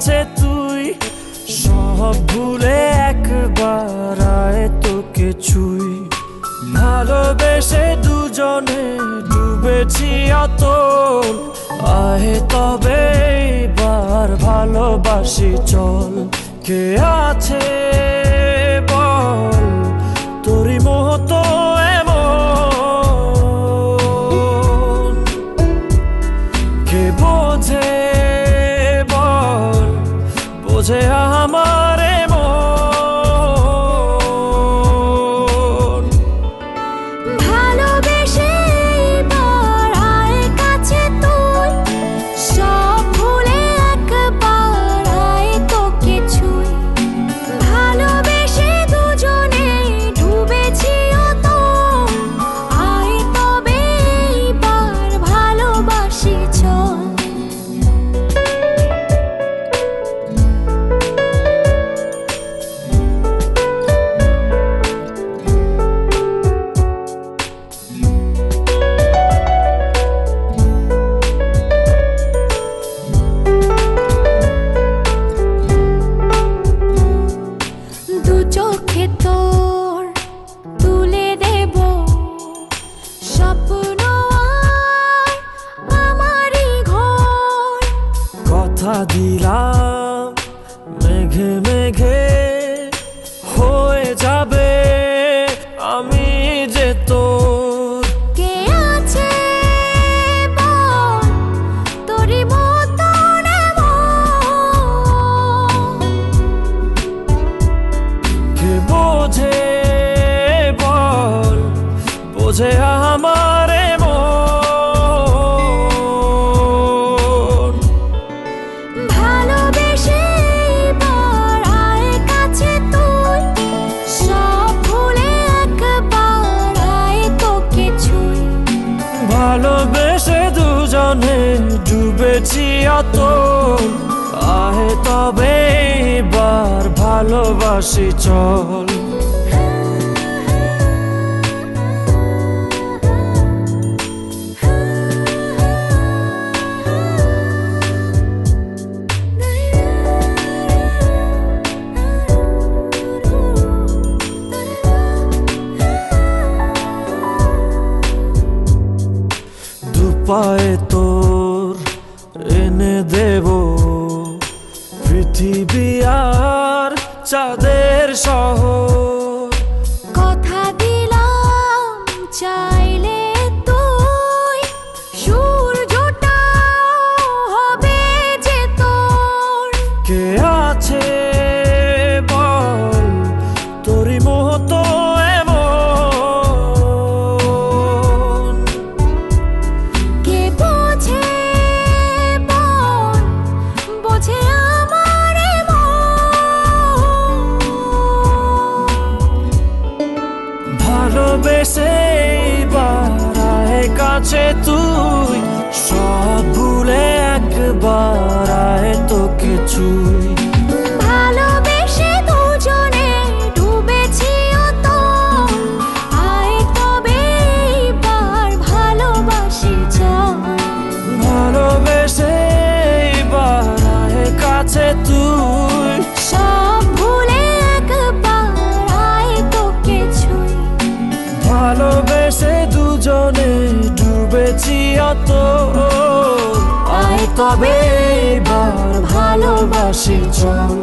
কাছে তুই, সব ভুলে একবার আয় তোকে ছুই। ভালোবেসে দুজনে ডুবেছি অতল, আয় তবে এবার ভালোবাসি চল। কে আছে বল তোরই মতো এমন, কে বোঝে বল বোঝে আমার মন। ভালোবেসে এবার আয় কাছে তুই, সব ভুলে একবার আয় তোকে ছুই। ভালোবেসে দুজনে ডুবেছি অতল, আয় তবে এবার ভালোবাসি চল। দু চোখে তোর তুলে দেব স্বপ্ন আর আমারই ঘর। কথা দিলাম মেঘে মেঘে হয়ে যাবে আমি যে তোর। কে আছে বল তোরই মতন এমন, কে বোঝে বল বোঝে আমার মন। ভালোবেসে এবার আয় কাছে তুই, সব ভুলে একবার আয় তোকে ছুই। ভালোবেসে দুজনে ডুবেছি অতল, আহে তবে এবার ভালোবাসি চল। দুপায়ে তোর এনে দেব পৃথিবী আর চাঁদের শহর। কথা দিলাম চাইলে তুই সূর্যটা হবে যে তোর। কে আছে বল তোরই মতো এমন, কে বোঝে বল বোঝে আমার মন। ভালোবেসে এবার আয় কাছে তুই, সব ভুলে একবার আয় তোকে ছুই। ভালোবেসে দুজনে ডুবেছি অতল, আয় তবে এবার ভালোবাসি চল। ভালোবেসে এবার আয় কাছে তুই, সব ভুলে একবার আয় তোকে ছুই। ভালোবেসে দুজনে ডুবেছি অতল, আয় তবে এবার ভালোবাসি চল।